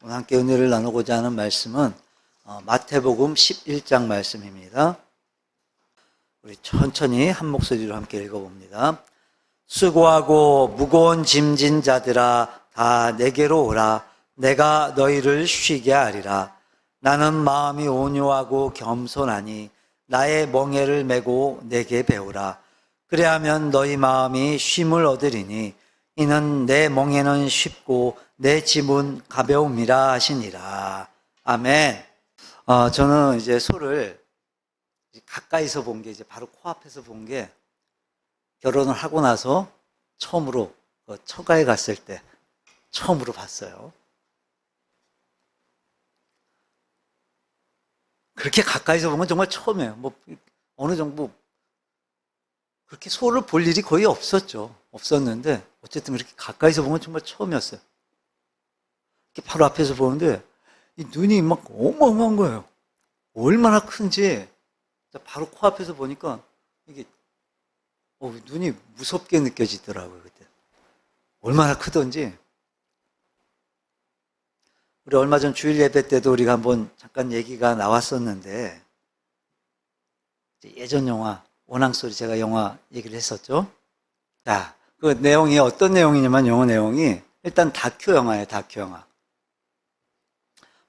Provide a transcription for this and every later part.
오늘 함께 은혜를 나누고자 하는 말씀은 마태복음 11장 말씀입니다. 우리 천천히 한 목소리로 함께 읽어봅니다. 수고하고 무거운 짐진 자들아 다 내게로 오라. 내가 너희를 쉬게 하리라. 나는 마음이 온유하고 겸손하니 나의 멍에를 메고 내게 배우라. 그래야면 너희 마음이 쉼을 얻으리니 이는 내 멍에는 쉽고 내 짐은 가벼움이라 하시니라. 아멘. 저는 이제 소를 가까이서 본 게 이제 바로 코앞에서 본 게 결혼을 하고 나서 처음으로 처가에 갔을 때 처음으로 봤어요. 그렇게 가까이서 본 건 정말 처음이에요. 어느 정도 그렇게 소를 볼 일이 거의 없었는데 어쨌든 그렇게 가까이서 본 건 정말 처음이었어요. 이렇게 바로 앞에서 보는데 이 눈이 막 어마어마한 거예요. 얼마나 큰지 바로 코앞에서 보니까 이게 눈이 무섭게 느껴지더라고요. 그때 얼마나 크던지. 우리 얼마 전 주일 예배 때도 우리가 한번 잠깐 얘기가 나왔었는데 예전 영화 원앙소리 제가 영화 얘기를 했었죠. 자, 그 내용이 어떤 내용이냐면 영화 내용이 일단 다큐 영화예요. 다큐 영화.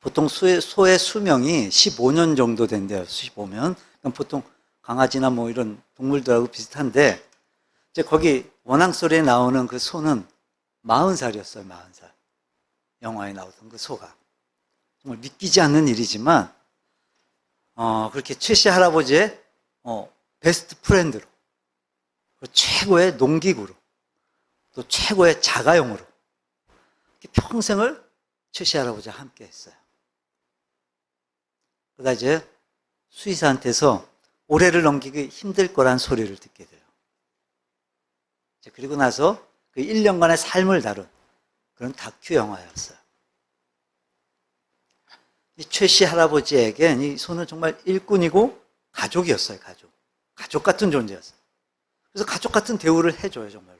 보통 소의 수명이 15년 정도 된대요. 15년. 보통 강아지나 뭐 이런 동물들하고 비슷한데 이제 거기 원앙소리에 나오는 그 소는 40살이었어요. 40살. 영화에 나오던 그 소가. 정말 믿기지 않는 일이지만 그렇게 최씨 할아버지의 베스트 프렌드로, 최고의 농기구로, 또 최고의 자가용으로 평생을 최씨 할아버지와 함께 했어요. 그러다 이제 수의사한테서 올해를 넘기기 힘들 거란 소리를 듣게 돼요. 그리고 나서 그 1년간의 삶을 다룬 그런 다큐 영화였어요. 이 최씨 할아버지에겐 이 소는 정말 일꾼이고 가족이었어요. 가족 같은 존재였어요. 그래서 가족 같은 대우를 해줘요, 정말로.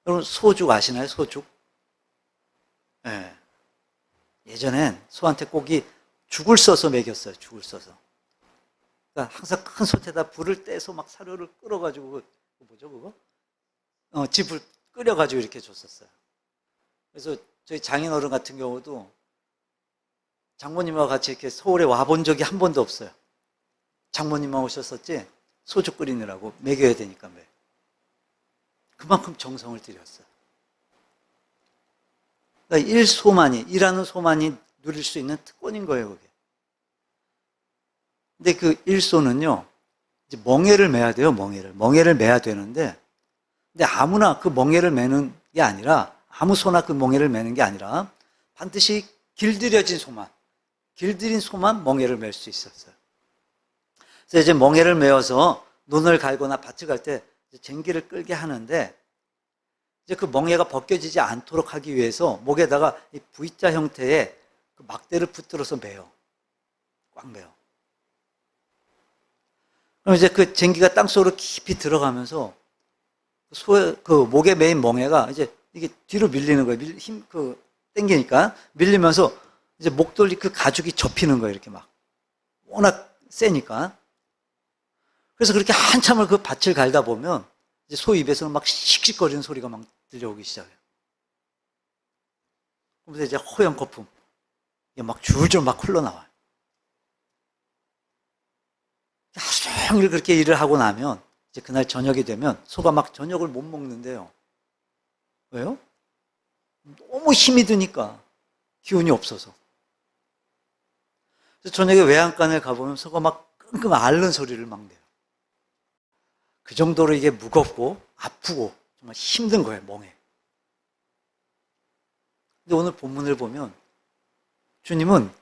여러분, 소죽 아시나요? 소죽? 네. 예전엔 소한테 꼭 죽을 써서 먹였어요. 죽을 써서. 그러니까 항상 큰 솥에다 불을 떼서 막 사료를 끓여가지고, 뭐죠, 그거? 집을 끓여가지고 이렇게 줬었어요. 그래서 저희 장인어른 같은 경우도 장모님과 같이 이렇게 서울에 와본 적이 한 번도 없어요. 장모님만 오셨었지, 소주 끓이느라고 먹여야 되니까 매. 그만큼 정성을 들였어요. 그러니까 일하는 소만이 누릴 수 있는 특권인 거예요, 그게. 근데 그 일소는요, 이제 멍에를 매야 돼요, 멍에를 매야 되는데, 근데 아무나 그 멍에를 매는 게 아니라, 아무 소나 그 멍에를 매는 게 아니라, 반드시 길들인 소만 멍에를 맬 수 있었어요. 그래서 이제 멍에를 메어서 논을 갈거나 밭을 갈 때 쟁기를 끌게 하는데, 이제 그 멍에가 벗겨지지 않도록 하기 위해서 목에다가 이 V자 형태의 그 막대를 붙들어서 매요. 꽉 매요. 그럼 이제 그 쟁기가 땅속으로 깊이 들어가면서 소의 그 목에 매인 멍에가 이제 이게 뒤로 밀리는 거예요. 당기니까 밀리면서 이제 목돌리 그 가죽이 접히는 거예요. 이렇게 막. 워낙 세니까. 그래서 그렇게 한참을 그 밭을 갈다 보면 이제 소 입에서는 막 씩씩거리는 소리가 막 들려오기 시작해요. 그러면서 이제 허연 거품. 이게 막 줄줄 막 흘러나와요. 하루 종일 그렇게 일을 하고 나면 이제 그날 저녁이 되면 소가 막 저녁을 못 먹는데요. 왜요? 너무 힘이 드니까. 기운이 없어서. 그래서 저녁에 외양간을 가보면 소가 막 끙끙 앓는 소리를 막 내요. 그 정도로 이게 무겁고 아프고 정말 힘든 거예요, 멍에. 근데 오늘 본문을 보면 주님은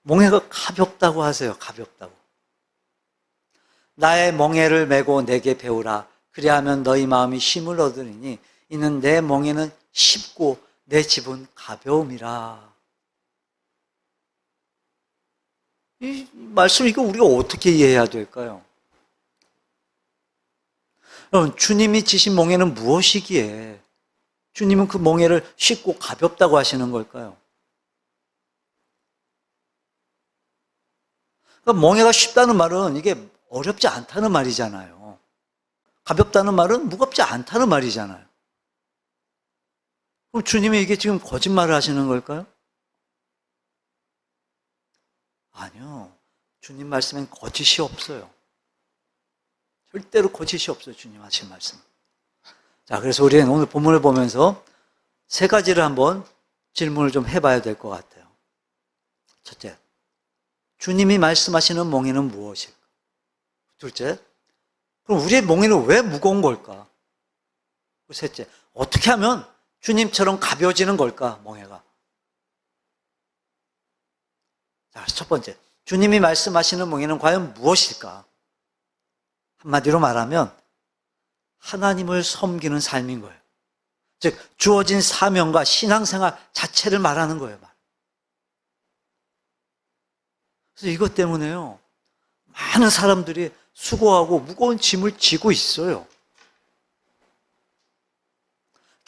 멍에가 가볍다고 하세요. 가볍다고. 나의 멍에를 메고 내게 배우라. 그리하면 너희 마음이 쉼을 얻으리니 이는 내 멍에는 쉽고 내 집은 가벼움이라. 이 말씀 이거 우리가 어떻게 이해해야 될까요? 여러분, 주님이 지신 멍에는 무엇이기에 주님은 그 멍에를 쉽고 가볍다고 하시는 걸까요? 그러니까 멍에가 쉽다는 말은 이게 어렵지 않다는 말이잖아요. 가볍다는 말은 무겁지 않다는 말이잖아요. 그럼 주님이 이게 지금 거짓말을 하시는 걸까요? 아니요. 주님 말씀엔 거짓이 없어요. 절대로 거짓이 없어요. 주님 하신 말씀. 자, 그래서 우리는 오늘 본문을 보면서 세 가지를 한번 질문을 좀 해봐야 될 것 같아요. 첫째, 주님이 말씀하시는 몽에는 무엇일까? 둘째, 그럼 우리의 몽에는 왜 무거운 걸까? 셋째, 어떻게 하면 주님처럼 가벼워지는 걸까, 몽에가? 자, 첫 번째, 주님이 말씀하시는 몽에는 과연 무엇일까? 한마디로 말하면 하나님을 섬기는 삶인 거예요. 즉 주어진 사명과 신앙생활 자체를 말하는 거예요. 그래서 이것 때문에요, 많은 사람들이 수고하고 무거운 짐을 지고 있어요.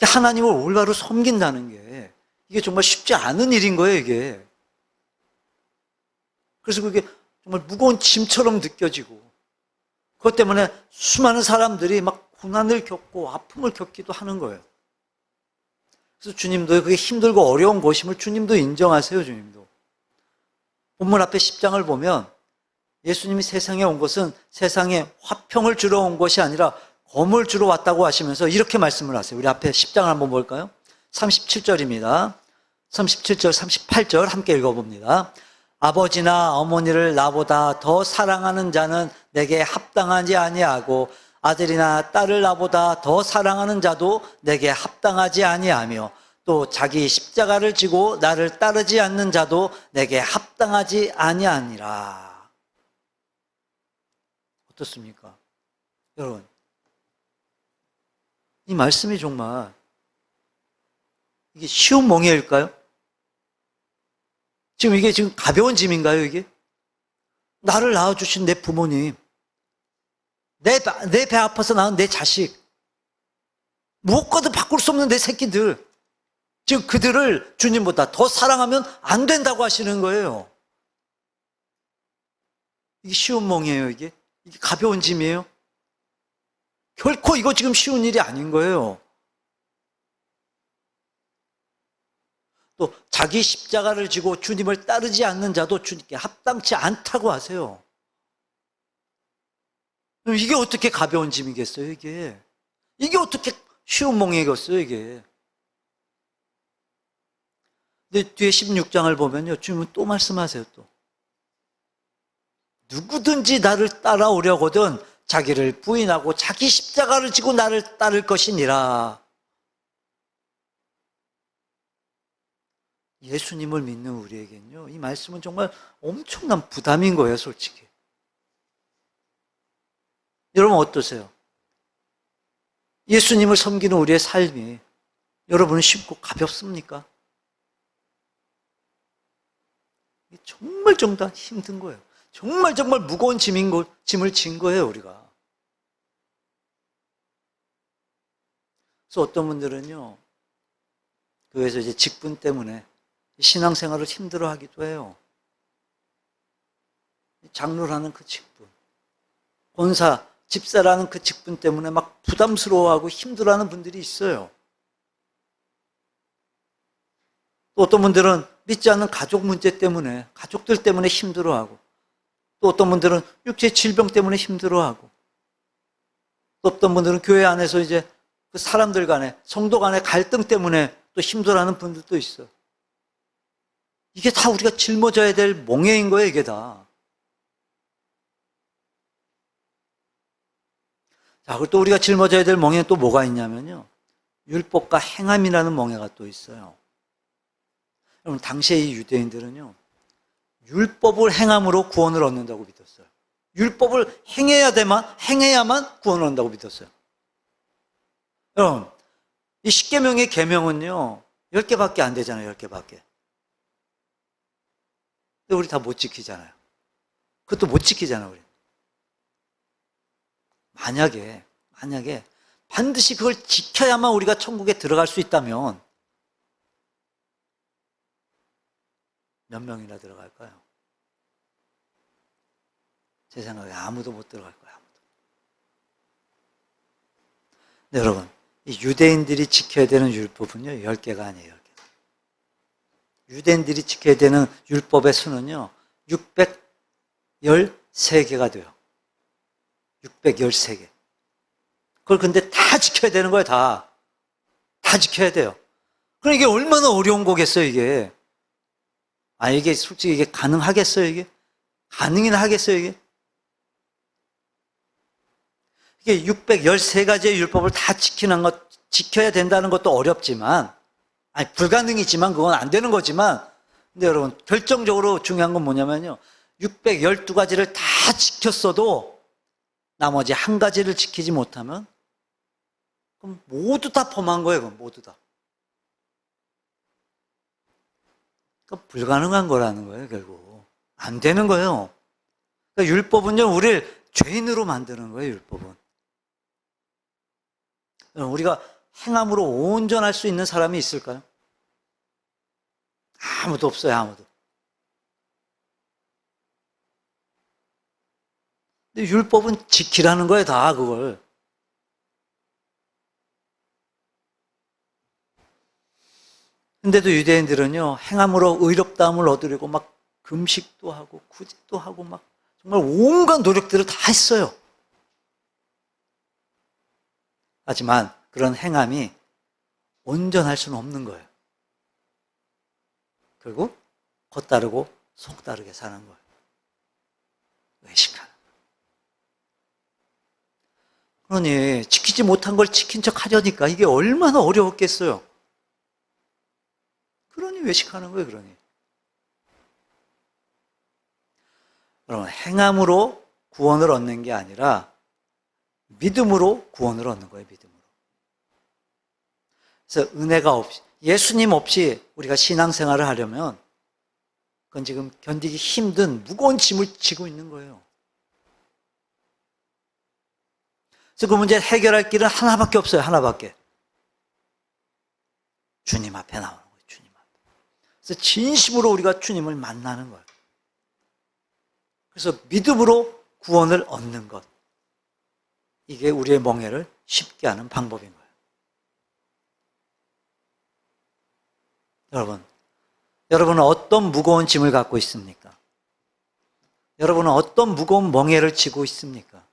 하나님을 올바로 섬긴다는 게 이게 정말 쉽지 않은 일인 거예요, 이게. 그래서 그게 정말 무거운 짐처럼 느껴지고, 그것 때문에 수많은 사람들이 막 고난을 겪고 아픔을 겪기도 하는 거예요. 그래서 주님도 그게 힘들고 어려운 것임을 주님도 인정하세요, 주님도. 본문 앞에 10장을 보면 예수님이 세상에 온 것은 세상에 화평을 주러 온 것이 아니라 검을 주러 왔다고 하시면서 이렇게 말씀을 하세요. 우리 앞에 10장을 한번 볼까요? 37절입니다. 37절, 38절 함께 읽어봅니다. 아버지나 어머니를 나보다 더 사랑하는 자는 내게 합당하지 아니하고 아들이나 딸을 나보다 더 사랑하는 자도 내게 합당하지 아니하며 또 자기 십자가를 지고 나를 따르지 않는 자도 내게 합당하지 아니하니라. 어떻습니까? 여러분, 이 말씀이 정말 이게 쉬운 멍에일까요? 지금 이게 지금 가벼운 짐인가요, 이게? 나를 낳아주신 내 부모님, 내 배 아파서 낳은 내 자식, 무엇과도 바꿀 수 없는 내 새끼들, 지금 그들을 주님보다 더 사랑하면 안 된다고 하시는 거예요. 이게 쉬운 멍이에요, 이게? 이게 가벼운 짐이에요? 결코 이거 지금 쉬운 일이 아닌 거예요. 또 자기 십자가를 지고 주님을 따르지 않는 자도 주님께 합당치 않다고 하세요. 그럼 이게 어떻게 가벼운 짐이겠어요, 이게? 이게 어떻게 쉬운 멍이겠어요, 이게? 근데 뒤에 16장을 보면요, 주님은 또 말씀하세요, 또. 누구든지 나를 따라오려거든 자기를 부인하고 자기 십자가를 지고 나를 따를 것이니라. 예수님을 믿는 우리에겐요, 이 말씀은 정말 엄청난 부담인 거예요, 솔직히. 여러분 어떠세요? 예수님을 섬기는 우리의 삶이 여러분은 쉽고 가볍습니까? 정말 정말 힘든 거예요. 정말 정말 무거운 짐을 진 거예요, 우리가. 그래서 어떤 분들은요, 교회에서 이제 직분 때문에 신앙생활을 힘들어 하기도 해요. 장로라는 그 직분, 권사, 집사라는 그 직분 때문에 막 부담스러워하고 힘들어하는 분들이 있어요. 또 어떤 분들은 믿지 않는 가족 문제 때문에, 가족들 때문에 힘들어하고, 또 어떤 분들은 육체 질병 때문에 힘들어하고, 또 어떤 분들은 교회 안에서 이제 그 사람들 간에, 성도 간의 갈등 때문에 또 힘들어하는 분들도 있어요. 이게 다 우리가 짊어져야 될 몽해인 거예요, 이게 다. 자, 그리고 또 우리가 짊어져야 될 몽해는 또 뭐가 있냐면요, 율법과 행함이라는 몽해가 또 있어요. 여러분, 당시의 이 유대인들은요, 율법을 행함으로 구원을 얻는다고 믿었어요. 율법을 행해야만 구원을 얻는다고 믿었어요. 여러분, 이 10계명의 계명은요, 10개밖에 안 되잖아요, 10개밖에. 근데 우리 다 못 지키잖아요. 그것도 못 지키잖아요, 우리. 만약에 반드시 그걸 지켜야만 우리가 천국에 들어갈 수 있다면 몇 명이나 들어갈까요? 제 생각에 아무도 못 들어갈 거예요. 아무도. 네, 여러분, 이 유대인들이 지켜야 되는 율법은요 10개가 아니에요. 10개. 유대인들이 지켜야 되는 율법의 수는요 613개가 돼요. 613개. 그걸 근데 다 지켜야 되는 거예요. 다 지켜야 돼요. 그럼 이게 얼마나 어려운 거겠어요, 이게. 이게 솔직히 이게 가능하겠어요, 이게? 가능이나 하겠어요, 이게? 이게 613가지의 율법을 다 지켜야 된다는 것도 어렵지만, 불가능이지만 그건 안 되는 거지만, 근데 여러분, 결정적으로 중요한 건 뭐냐면요. 612가지를 다 지켰어도 나머지 한 가지를 지키지 못하면, 그럼 모두 다 범한 거예요, 그럼 모두 다. 그러니까 불가능한 거라는 거예요, 결국. 안 되는 거예요. 그러니까 율법은요, 우리를 죄인으로 만드는 거예요, 율법은. 우리가 행함으로 온전할 수 있는 사람이 있을까요? 아무도 없어요, 아무도. 근데 율법은 지키라는 거예요, 다 그걸. 근데도 유대인들은요, 행함으로 의롭다함을 얻으려고 막 금식도 하고 구제도 하고 막 정말 온갖 노력들을 다 했어요. 하지만 그런 행함이 온전할 수는 없는 거예요. 결국 겉다르고 속다르게 사는 거예요. 외식하는. 그러니 지키지 못한 걸 지킨 척 하려니까 이게 얼마나 어려웠겠어요. 그러니 외식하는 거예요, 그러니. 여러분, 행함으로 구원을 얻는 게 아니라 믿음으로 구원을 얻는 거예요, 믿음으로. 그래서 은혜가 없이, 예수님 없이 우리가 신앙생활을 하려면 그건 지금 견디기 힘든 무거운 짐을 지고 있는 거예요. 그래서 그 문제 해결할 길은 하나밖에 없어요, 하나밖에. 주님 앞에 나오는 거예요, 주님 앞에. 그래서 진심으로 우리가 주님을 만나는 거예요. 그래서 믿음으로 구원을 얻는 것. 이게 우리의 멍에를 쉽게 하는 방법인 거예요. 여러분은 어떤 무거운 짐을 갖고 있습니까? 여러분은 어떤 무거운 멍에를 지고 있습니까?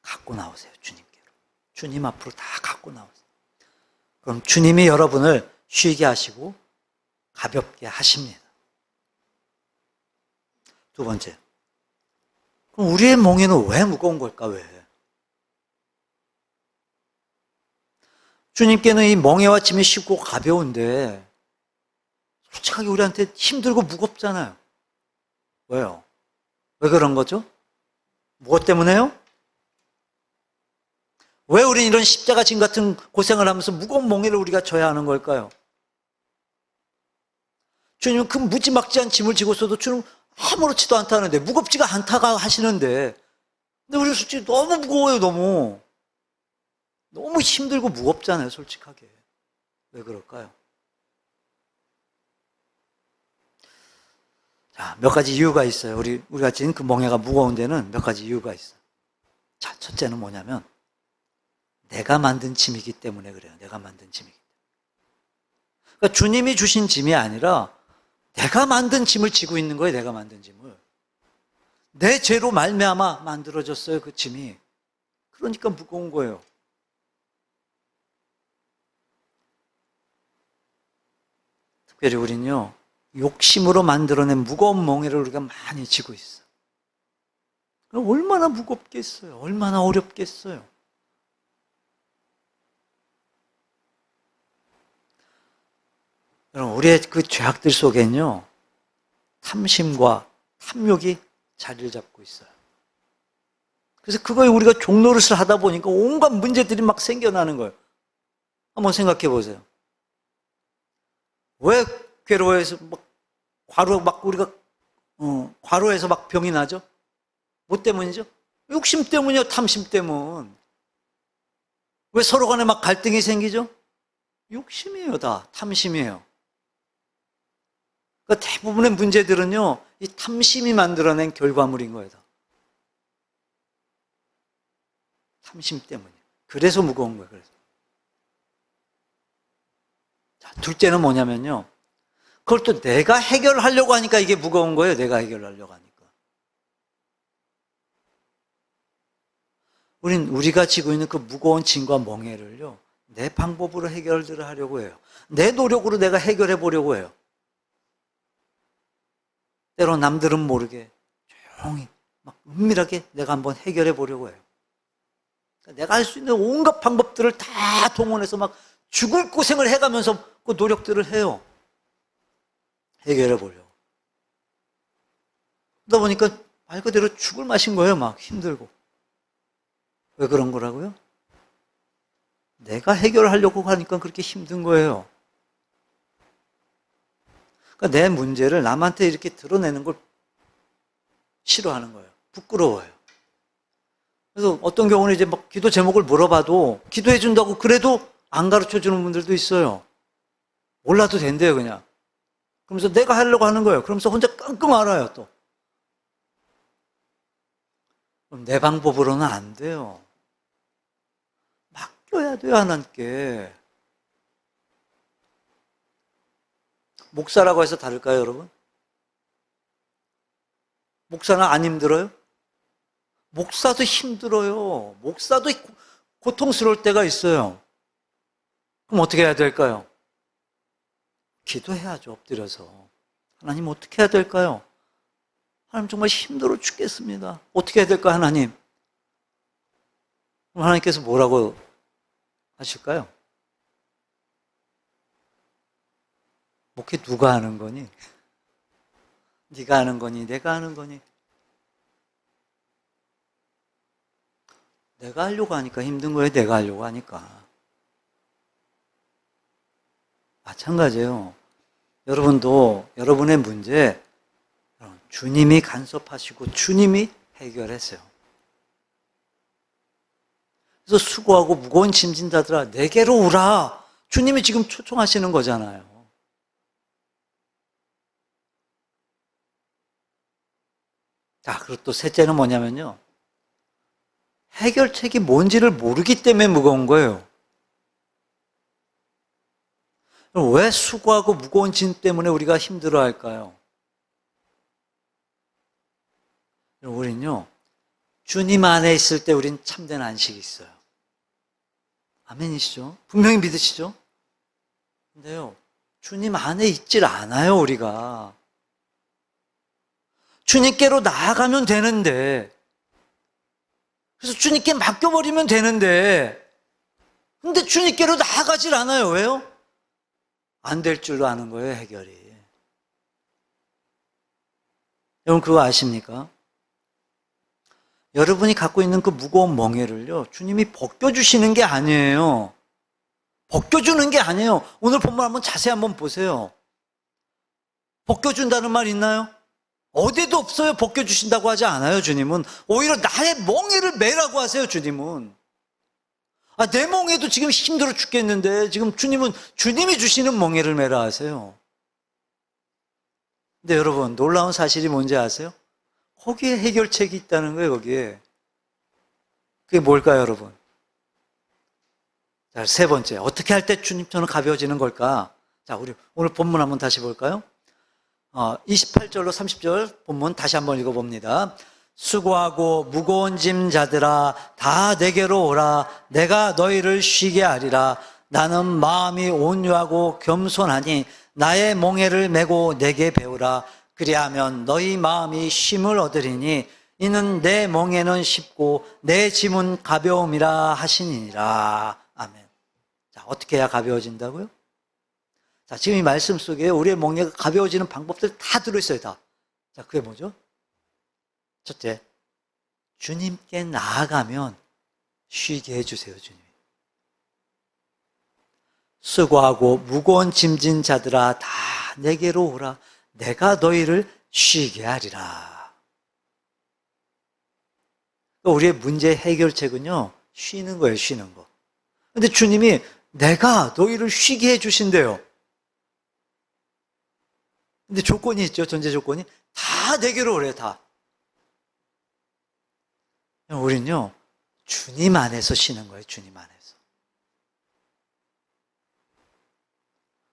갖고 나오세요, 주님께로. 주님 앞으로 다 갖고 나오세요. 그럼 주님이 여러분을 쉬게 하시고 가볍게 하십니다. 두 번째. 그럼 우리의 멍에는 왜 무거운 걸까, 왜? 주님께는 이 멍에와 짐이 쉽고 가벼운데 솔직하게 우리한테 힘들고 무겁잖아요. 왜요? 왜 그런 거죠? 무엇 때문에요? 왜 우리는 이런 십자가 짐 같은 고생을 하면서 무거운 멍에를 우리가 져야 하는 걸까요? 주님은 그 무지막지한 짐을 지고서도 주님 아무렇지도 않다는데, 무겁지가 않다가 하시는데, 근데 우리 솔직히 너무 무거워요, 너무. 너무 힘들고 무겁잖아요, 솔직하게. 왜 그럴까요? 자, 몇 가지 이유가 있어요. 우리가 지금 그 멍에가 무거운 데는 몇 가지 이유가 있어요. 자, 첫째는 뭐냐면, 내가 만든 짐이기 때문에 그래요. 내가 만든 짐이기 때문에. 그러니까 주님이 주신 짐이 아니라 내가 만든 짐을 지고 있는 거예요. 내가 만든 짐을. 내 죄로 말미암아 만들어졌어요, 그 짐이. 그러니까 무거운 거예요. 특별히 우리는요, 욕심으로 만들어낸 무거운 멍에를 우리가 많이 지고 있어요. 얼마나 무겁겠어요. 얼마나 어렵겠어요. 여러분, 우리의 그 죄악들 속에는요, 탐심과 탐욕이 자리를 잡고 있어요. 그래서 그거에 우리가 종노릇을 하다 보니까 온갖 문제들이 막 생겨나는 거예요. 한번 생각해 보세요. 왜 괴로워해서 과로해서 막 병이 나죠? 뭐 때문이죠? 욕심 때문이요, 탐심 때문. 왜 서로 간에 막 갈등이 생기죠? 욕심이에요, 다. 탐심이에요. 그러니까 대부분의 문제들은요, 이 탐심이 만들어낸 결과물인 거예요, 다. 탐심 때문이에요. 그래서 무거운 거예요, 그래서. 자, 둘째는 뭐냐면요. 그걸 또 내가 해결하려고 하니까 이게 무거운 거예요, 내가 해결하려고 하니까. 우리가 지고 있는 그 무거운 짐과 멍해를요, 내 방법으로 해결을 하려고 해요. 내 노력으로 내가 해결해 보려고 해요. 때로 남들은 모르게 조용히 막 은밀하게 내가 한번 해결해 보려고 해요. 그러니까 내가 할 수 있는 온갖 방법들을 다 동원해서 막 죽을 고생을 해가면서 그 노력들을 해요. 해결해 보려고. 그러다 보니까 말 그대로 죽을 맛인 거예요. 막 힘들고. 왜 그런 거라고요? 내가 해결하려고 하니까 그렇게 힘든 거예요. 그러니까 내 문제를 남한테 이렇게 드러내는 걸 싫어하는 거예요. 부끄러워요. 그래서 어떤 경우는 이제 막 기도 제목을 물어봐도 기도해 준다고 그래도 안 가르쳐 주는 분들도 있어요. 몰라도 된대요, 그냥. 그러면서 내가 하려고 하는 거예요. 그러면서 혼자 끙끙 앓아요, 또. 그럼 내 방법으로는 안 돼요. 맡겨야 돼요, 하나님께. 목사라고 해서 다를까요, 여러분? 목사는 안 힘들어요? 목사도 힘들어요. 목사도 고통스러울 때가 있어요. 그럼 어떻게 해야 될까요? 기도해야죠, 엎드려서. 하나님 어떻게 해야 될까요? 하나님 정말 힘들어 죽겠습니다. 어떻게 해야 될까요, 하나님? 그럼 하나님께서 뭐라고 하실까요? 목회 누가 하는 거니? 네가 하는 거니? 내가 하는 거니? 내가 하려고 하니까 힘든 거예요. 내가 하려고 하니까. 마찬가지예요. 여러분도 여러분의 문제 주님이 간섭하시고 주님이 해결했어요. 그래서 수고하고 무거운 짐진 자들아 내게로 오라. 주님이 지금 초청하시는 거잖아요. 자, 그리고 또 셋째는 뭐냐면요. 해결책이 뭔지를 모르기 때문에 무거운 거예요. 왜 수고하고 무거운 짐 때문에 우리가 힘들어할까요? 우린요, 주님 안에 있을 때 우린 참된 안식이 있어요. 아멘이시죠? 분명히 믿으시죠? 근데요, 주님 안에 있질 않아요, 우리가. 주님께로 나아가면 되는데, 그래서 주님께 맡겨버리면 되는데, 근데 주님께로 나아가질 않아요. 왜요? 안 될 줄로 아는 거예요, 해결이. 여러분 그거 아십니까? 여러분이 갖고 있는 그 무거운 멍에를요, 주님이 벗겨주시는 게 아니에요. 벗겨주는 게 아니에요. 오늘 본문 한번 자세히 한번 보세요. 벗겨준다는 말 있나요? 어디도 없어요. 벗겨주신다고 하지 않아요, 주님은. 오히려 나의 멍에를 매라고 하세요, 주님은. 내 멍에도 지금 힘들어 죽겠는데, 지금 주님은, 주님이 주시는 멍에를 매라 하세요. 근데 여러분, 놀라운 사실이 뭔지 아세요? 거기에 해결책이 있다는 거예요, 거기에. 그게 뭘까요, 여러분? 자, 세 번째. 어떻게 할 때 주님처럼 가벼워지는 걸까? 자, 우리 오늘 본문 한번 다시 볼까요? 28절로 30절 본문 다시 한번 읽어봅니다. 수고하고 무거운 짐 자들아 다 내게로 오라. 내가 너희를 쉬게 하리라. 나는 마음이 온유하고 겸손하니 나의 멍에를 메고 내게 배우라. 그리하면 너희 마음이 쉼을 얻으리니 이는 내 멍에는 쉽고 내 짐은 가벼움이라 하시니라. 아멘. 자, 어떻게 해야 가벼워진다고요? 자, 지금 이 말씀 속에 우리의 멍에가 가벼워지는 방법들 다 들어있어요, 다. 자, 그게 뭐죠? 첫째, 주님께 나아가면 쉬게 해주세요, 주님. 수고하고 무거운 짐진 자들아 다 내게로 오라. 내가 너희를 쉬게 하리라. 우리의 문제 해결책은요, 쉬는 거예요, 쉬는 거. 근데 주님이 내가 너희를 쉬게 해주신대요. 근데 조건이 있죠, 전제 조건이. 다 내게로 오래, 다. 우린요, 주님 안에서 쉬는 거예요, 주님 안에서.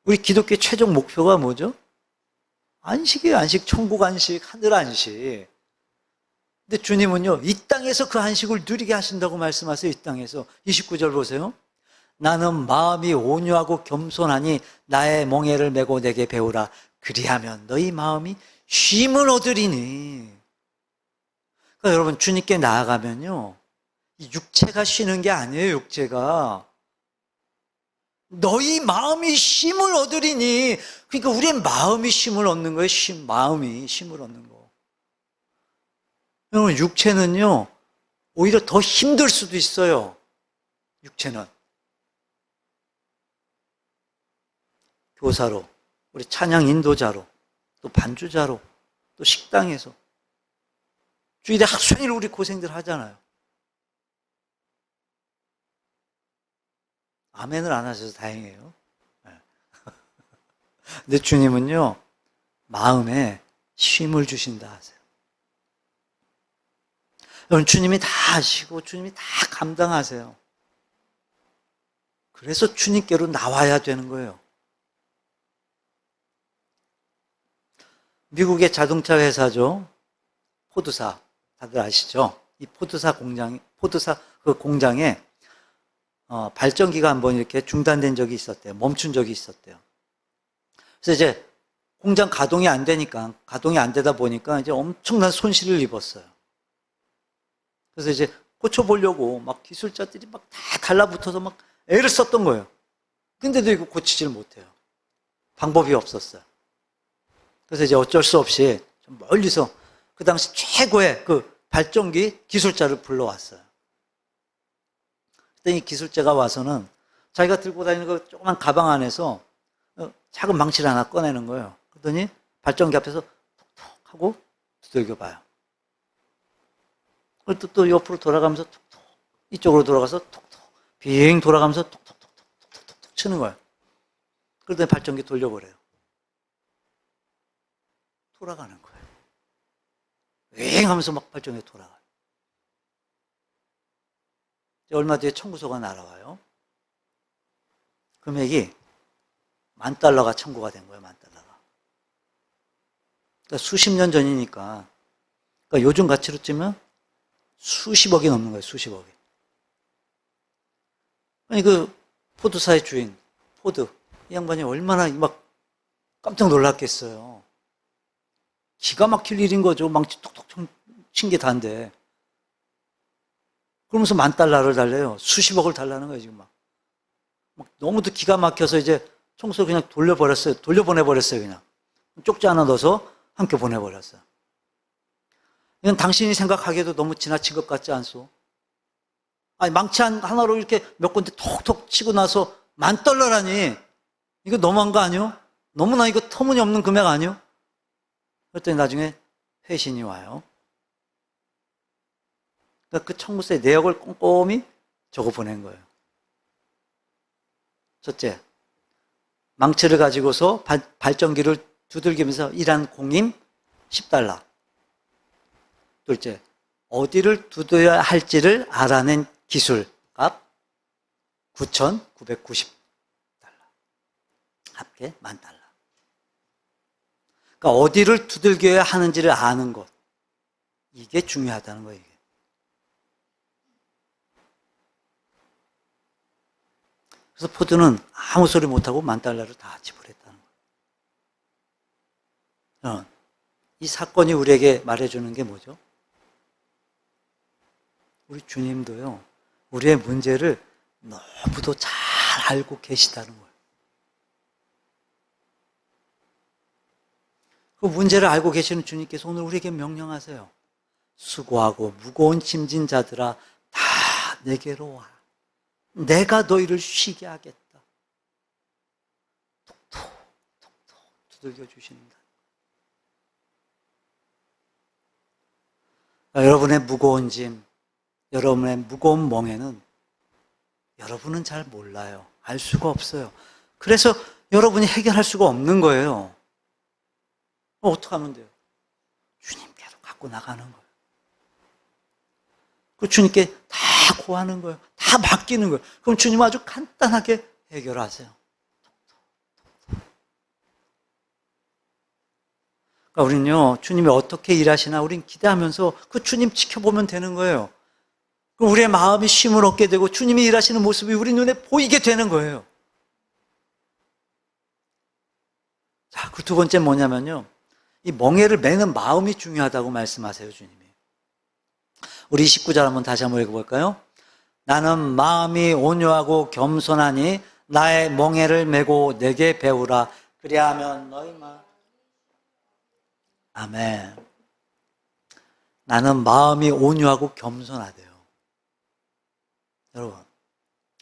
우리 기독교의 최종 목표가 뭐죠? 안식이에요, 안식. 천국 안식, 하늘 안식. 근데 주님은요, 이 땅에서 그 안식을 누리게 하신다고 말씀하세요, 이 땅에서. 29절 보세요. 나는 마음이 온유하고 겸손하니 나의 멍에를 메고 내게 배우라. 그리하면 너희 마음이 쉼을 얻으리니. 그러니까 여러분, 주님께 나아가면요, 이 육체가 쉬는 게 아니에요, 육체가. 너희 마음이 쉼을 얻으리니. 그러니까 우리의 마음이 쉼을 얻는 거예요, 마음이 쉼을 얻는 거. 여러분, 육체는요, 오히려 더 힘들 수도 있어요, 육체는. 교사로, 우리 찬양 인도자로, 또 반주자로, 또 식당에서. 주일에 하루 종일 우리 고생들 하잖아요. 아멘을 안 하셔서 다행이에요. 근데 주님은요, 마음에 쉼을 주신다 하세요. 여러분, 주님이 다 아시고 주님이 다 감당하세요. 그래서 주님께로 나와야 되는 거예요. 미국의 자동차 회사죠, 포드사. 다들 아시죠? 이 포드사 그 공장에 발전기가 한번 이렇게 중단된 적이 있었대요. 멈춘 적이 있었대요. 그래서 이제 공장 가동이 안 되다 보니까 이제 엄청난 손실을 입었어요. 그래서 이제 고쳐보려고 막 기술자들이 막 다 달라붙어서 막 애를 썼던 거예요. 근데도 이거 고치질 못해요. 방법이 없었어요. 그래서 이제 어쩔 수 없이 좀 멀리서 그 당시 최고의 그 발전기 기술자를 불러왔어요. 그랬더니 기술자가 와서는 자기가 들고 다니는 그 조그만 가방 안에서 작은 망치를 하나 꺼내는 거예요. 그랬더니 발전기 앞에서 톡톡 하고 두들겨 봐요. 그리고 또 옆으로 돌아가면서 톡톡, 이쪽으로 돌아가서 톡톡, 빙 돌아가면서 톡톡톡톡톡톡 치는 거예요. 그랬더니 발전기 돌려버려요. 돌아가는 거예요. 윙 하면서 막 발전기 돌아가요. 얼마 뒤에 청구서가 날아와요. 금액이 $10,000가 청구가 된 거예요, $10,000가. 그러니까 수십 년 전이니까, 그러니까 요즘 가치로 치면 수십억이 넘는 거예요, 수십억이. 아니, 그, 포드사의 주인, 포드. 이 양반이 얼마나 막 깜짝 놀랐겠어요. 기가 막힐 일인 거죠. 망치 톡톡 친 게 다인데. 그러면서 $10,000를 달래요. 수십억을 달라는 거예요, 지금 막 너무도 기가 막혀서 이제 청소 그냥 돌려보내버렸어요, 그냥. 쪽지 하나 넣어서 함께 보내버렸어요. 이건 당신이 생각하기에도 너무 지나친 것 같지 않소? 아니, 망치 하나로 이렇게 몇 군데 톡톡 치고 나서 $10,000라니. 이거 너무한 거 아니요? 너무나 이거 터무니없는 금액 아니요? 그랬더니 나중에 회신이 와요. 그러니까 그 청구서의 내역을 꼼꼼히 적어 보낸 거예요. 첫째, 망치를 가지고서 발전기를 두들기면서 일한 공임 $10. 둘째, 어디를 두드려야 할지를 알아낸 기술값 $9,990. 합계 $10,000. 그러니까 어디를 두들겨야 하는지를 아는 것. 이게 중요하다는 거예요, 이게. 그래서 포드는 아무 소리 못하고 $10,000를 다 지불했다는 거예요. 이 사건이 우리에게 말해주는 게 뭐죠? 우리 주님도요, 우리의 문제를 너무도 잘 알고 계시다는 거예요. 그 문제를 알고 계시는 주님께서 오늘 우리에게 명령하세요. 수고하고 무거운 짐진 자들아, 다 내게로 와. 내가 너희를 쉬게 하겠다. 톡톡 두들겨 주신다. 여러분의 무거운 짐, 여러분의 무거운 멍에는 여러분은 잘 몰라요. 알 수가 없어요. 그래서 여러분이 해결할 수가 없는 거예요. 어떻게 하면 돼요? 주님께로 갖고 나가는 거예요. 그 주님께 다 고하는 거예요. 다 맡기는 거예요. 그럼 주님 아주 간단하게 해결하세요. 그러니까 우리는요, 주님이 어떻게 일하시나 우린 기대하면서 그 주님 지켜보면 되는 거예요. 그럼 우리의 마음이 쉼을 얻게 되고 주님이 일하시는 모습이 우리 눈에 보이게 되는 거예요. 자, 그 두 번째 뭐냐면요, 이 멍에를 매는 마음이 중요하다고 말씀하세요, 주님이. 우리 19절 한번 다시 한번 읽어볼까요? 나는 마음이 온유하고 겸손하니 나의 멍에를 메고 내게 배우라. 그리하면 너희 마음. 아멘. 나는 마음이 온유하고 겸손하대요. 여러분,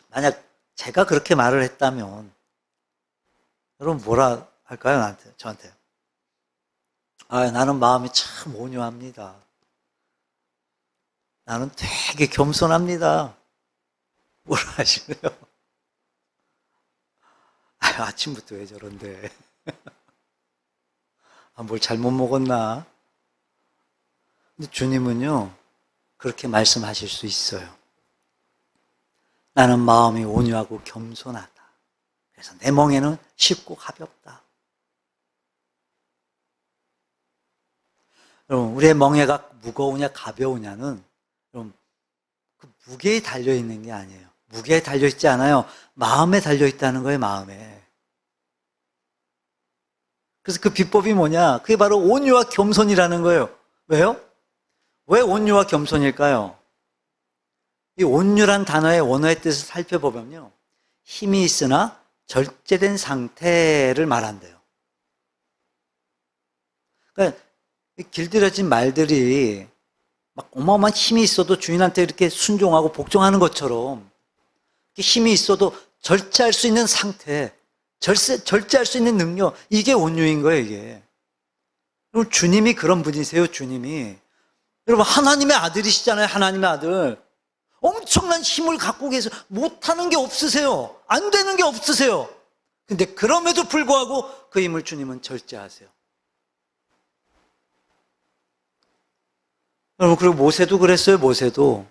만약 제가 그렇게 말을 했다면 여러분 뭐라 할까요? 나한테, 저한테. 나는 마음이 참 온유합니다. 나는 되게 겸손합니다. 뭐라 하시네요? 아침부터 왜 저런데? 뭘 잘못 먹었나? 근데 주님은요, 그렇게 말씀하실 수 있어요. 나는 마음이 온유하고 겸손하다. 그래서 내 멍에는 쉽고 가볍다. 여러분, 우리의 멍에가 무거우냐 가벼우냐는 여러분, 그 무게에 달려있는 게 아니에요. 무게에 달려있지 않아요. 마음에 달려있다는 거예요, 마음에. 그래서 그 비법이 뭐냐? 그게 바로 온유와 겸손이라는 거예요. 왜요? 왜 온유와 겸손일까요? 이 온유란 단어의 원어의 뜻을 살펴보면요, 힘이 있으나 절제된 상태를 말한대요. 그러니까 길들여진 말들이 막 어마어마한 힘이 있어도 주인한테 이렇게 순종하고 복종하는 것처럼 힘이 있어도 절제할 수 있는 상태, 절제할 수 있는 능력, 이게 온유인 거예요, 이게. 여러분, 주님이 그런 분이세요, 주님이. 여러분, 하나님의 아들이시잖아요, 하나님의 아들. 엄청난 힘을 갖고 계세요. 못하는 게 없으세요. 안 되는 게 없으세요. 근데 그럼에도 불구하고 그 힘을 주님은 절제하세요. 여러분, 그리고 모세도 그랬어요, 모세도.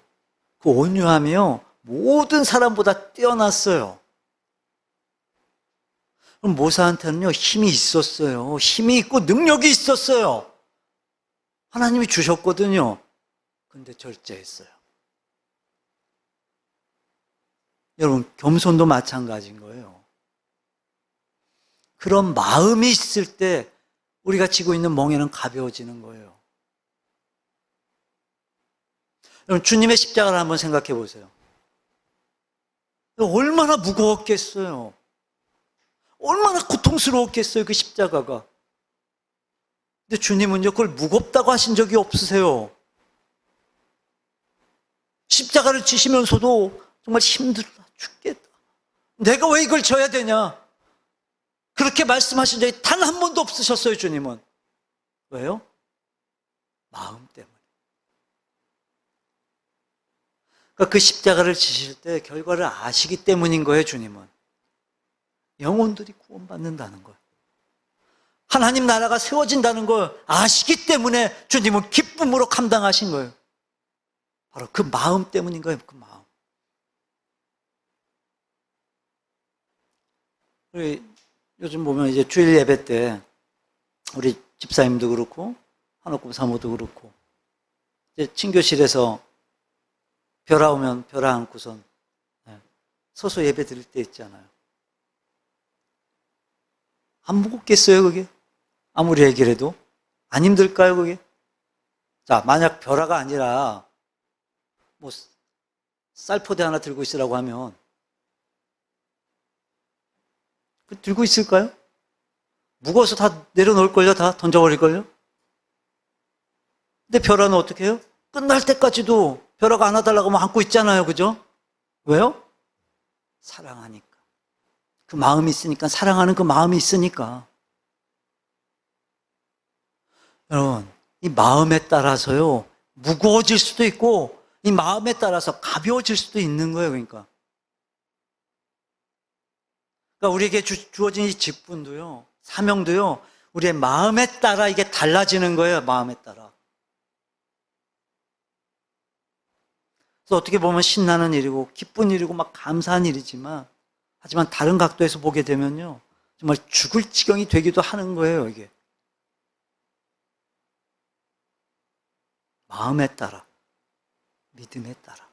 그 온유함이요, 모든 사람보다 뛰어났어요. 그럼 모세한테는요, 힘이 있었어요. 힘이 있고 능력이 있었어요. 하나님이 주셨거든요. 근데 절제했어요. 여러분, 겸손도 마찬가지인 거예요. 그런 마음이 있을 때 우리가 지고 있는 멍에는 가벼워지는 거예요. 여러분, 주님의 십자가를 한번 생각해 보세요. 얼마나 무거웠겠어요. 얼마나 고통스러웠겠어요, 그 십자가가. 근데 주님은요, 그걸 무겁다고 하신 적이 없으세요. 십자가를 지시면서도 정말 힘들다, 죽겠다. 내가 왜 이걸 져야 되냐? 그렇게 말씀하신 적이 단 한 번도 없으셨어요, 주님은. 왜요? 마음 때문에. 그러니까 그 십자가를 지실 때 결과를 아시기 때문인 거예요, 주님은. 영혼들이 구원받는다는 거예요. 하나님 나라가 세워진다는 걸 아시기 때문에 주님은 기쁨으로 감당하신 거예요. 바로 그 마음 때문인 거예요, 그 마음. 우리 요즘 보면 이제 주일 예배 때 우리 집사님도 그렇고 한옥금 사모도 그렇고 이제 친교실에서 벼라 오면 벼라 안고선 서서 예배 드릴 때 있잖아요. 안 무겁겠어요, 그게? 아무리 얘기를 해도? 안 힘들까요, 그게? 자, 만약 벼라가 아니라 뭐 쌀포대 하나 들고 있으라고 하면 그 들고 있을까요? 무거워서 다 내려놓을걸요? 다 던져버릴걸요? 근데 벼라는 어떻게 해요? 끝날 때까지도 벼라가 안아달라고 하면 안고 있잖아요, 그죠? 왜요? 사랑하니까. 그 마음이 있으니까, 사랑하는 그 마음이 있으니까. 여러분, 이 마음에 따라서요, 무거워질 수도 있고 이 마음에 따라서 가벼워질 수도 있는 거예요. 그러니까 우리에게 주어진 이 직분도요, 사명도요, 우리의 마음에 따라 이게 달라지는 거예요. 마음에 따라. 그래서 어떻게 보면 신나는 일이고 기쁜 일이고 막 감사한 일이지만, 하지만 다른 각도에서 보게 되면요, 정말 죽을 지경이 되기도 하는 거예요. 이게 마음에 따라, 믿음에 따라.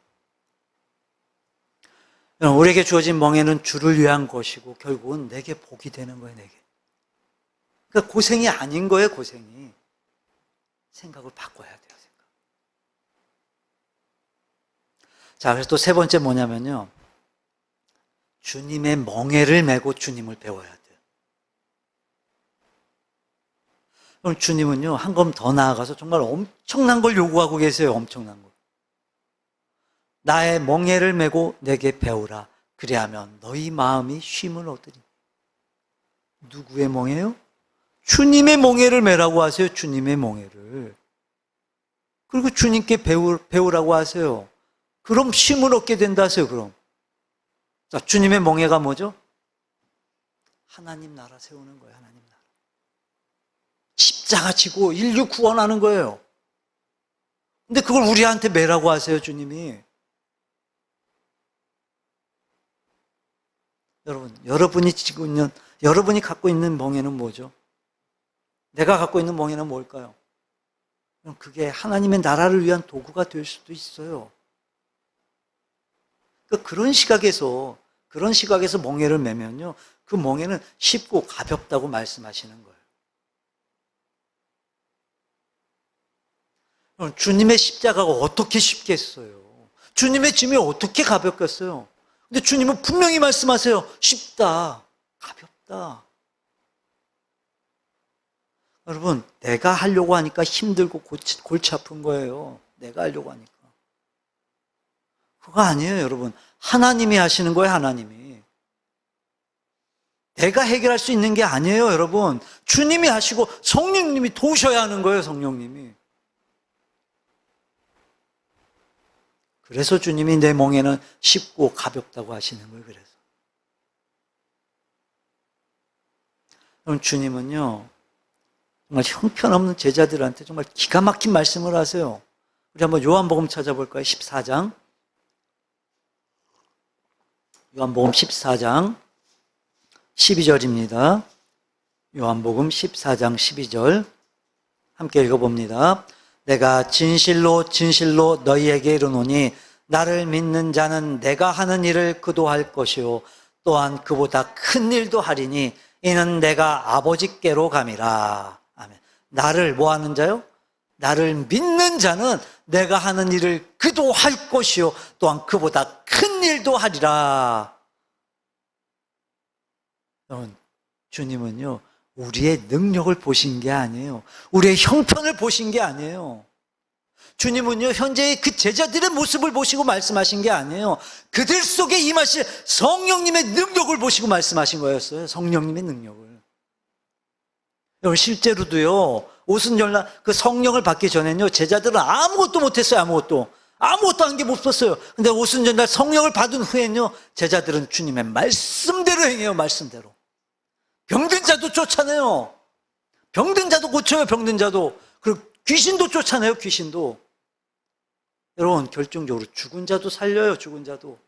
우리에게 주어진 멍에는 주를 위한 것이고 결국은 내게 복이 되는 거예요. 내게. 그러니까 고생이 아닌 거예요. 고생이. 생각을 바꿔야 돼요. 생각. 자, 그래서 또 세 번째 뭐냐면요, 주님의 멍에를 메고 주님을 배워야 돼요. 그럼 주님은요, 한 걸음 더 나아가서 정말 엄청난 걸 요구하고 계세요. 엄청난 거. 나의 멍에를 메고 내게 배우라. 그리하면 너희 마음이 쉼을 얻으리. 누구의 멍에요? 주님의 멍에를 메라고 하세요. 주님의 멍에를. 그리고 주님께 배우라고 하세요. 그럼 쉼을 얻게 된다 하세요. 그럼. 자, 주님의 멍에가 뭐죠? 하나님 나라 세우는 거예요. 하나님 나라. 십자가 지고 인류 구원하는 거예요. 근데 그걸 우리한테 메라고 하세요. 주님이. 여러분이 갖고 있는 멍에는 뭐죠? 내가 갖고 있는 멍에는 뭘까요? 그럼 그게 하나님의 나라를 위한 도구가 될 수도 있어요. 그런 시각에서 멍에를 메면요, 그 멍에는 쉽고 가볍다고 말씀하시는 거예요. 그럼 주님의 십자가가 어떻게 쉽겠어요? 주님의 짐이 어떻게 가볍겠어요? 근데 주님은 분명히 말씀하세요. 쉽다, 가볍다. 여러분, 내가 하려고 하니까 힘들고 골치 아픈 거예요. 내가 하려고 하니까. 그거 아니에요, 여러분. 하나님이 하시는 거예요, 하나님이. 내가 해결할 수 있는 게 아니에요, 여러분. 주님이 하시고 성령님이 도우셔야 하는 거예요, 성령님이. 그래서 주님이 내 멍에는 쉽고 가볍다고 하시는 거예요. 그래서. 그럼 주님은요, 정말 형편없는 제자들한테 정말 기가 막힌 말씀을 하세요. 우리 한번 요한복음 찾아볼까요? 14장. 요한복음 14장 12절입니다. 요한복음 14장 12절 함께 읽어봅니다. 내가 진실로 진실로 너희에게 이르노니 나를 믿는 자는 내가 하는 일을 그도 할 것이요 또한 그보다 큰 일도 하리니 이는 내가 아버지께로 감이라. 아멘. 나를 뭐 하는 자요? 나를 믿는 자는 내가 하는 일을 그도 할 것이요 또한 그보다 큰 일도 하리라. 여러분, 주님은요, 우리의 능력을 보신 게 아니에요. 우리의 형편을 보신 게 아니에요. 주님은요, 현재의 그 제자들의 모습을 보시고 말씀하신 게 아니에요. 그들 속에 임하실 성령님의 능력을 보시고 말씀하신 거였어요. 성령님의 능력을. 여러분, 실제로도요, 오순절날 그 성령을 받기 전에는요, 제자들은 아무것도 못했어요. 아무것도 한 게 없었어요. 근데 오순절날 성령을 받은 후에는요, 제자들은 주님의 말씀대로 행해요. 말씀대로. 병든 자도 쫓아내요. 병든 자도 고쳐요. 병든 자도. 그리고 귀신도 쫓아내요. 귀신도. 여러분, 결정적으로 죽은 자도 살려요. 죽은 자도.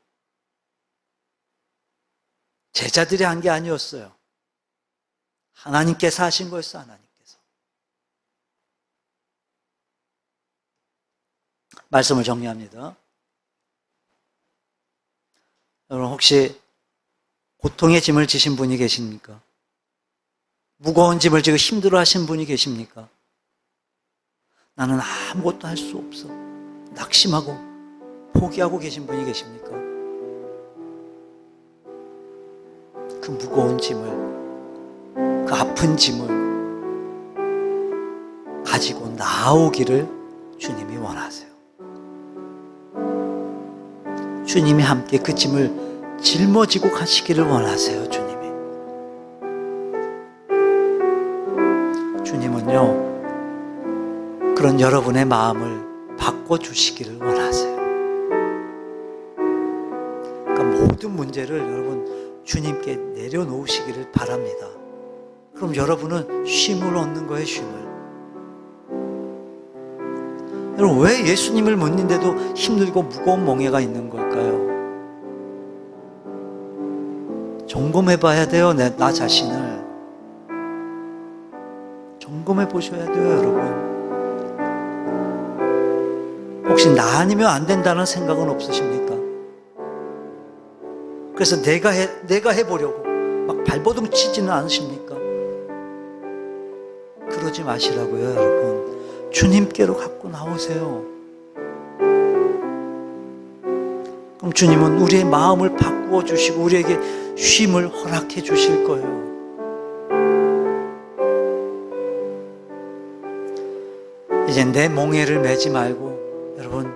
제자들이 한 게 아니었어요. 하나님께서 하신 거였어요. 하나님께서. 말씀을 정리합니다. 여러분, 혹시 고통의 짐을 지신 분이 계십니까? 무거운 짐을 지고 힘들어 하신 분이 계십니까? 나는 아무것도 할 수 없어. 낙심하고 포기하고 계신 분이 계십니까? 그 무거운 짐을, 그 아픈 짐을 가지고 나오기를 주님이 원하세요. 주님이 함께 그 짐을 짊어지고 가시기를 원하세요. 주님은요, 그런 여러분의 마음을 바꿔주시기를 원하세요. 모든 문제를 여러분 주님께 내려놓으시기를 바랍니다. 그럼 여러분은 쉼을 얻는 거예요, 쉼을. 여러분, 왜 예수님을 믿는데도 힘들고 무거운 멍에가 있는 걸까요? 점검해 봐야 돼요, 나 자신을. 점검해 보셔야 돼요, 여러분. 혹시 나 아니면 안 된다는 생각은 없으십니까? 그래서 내가 해보려고 막 발버둥 치지는 않으십니까? 그러지 마시라고요, 여러분. 주님께로 갖고 나오세요. 그럼 주님은 우리의 마음을 바꾸어 주시고 우리에게 쉼을 허락해 주실 거예요. 이제 내 멍에를 매지 말고 여러분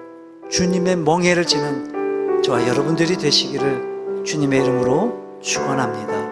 주님의 멍에를 지는 저와 여러분들이 되시기를 주님의 이름으로 축원합니다.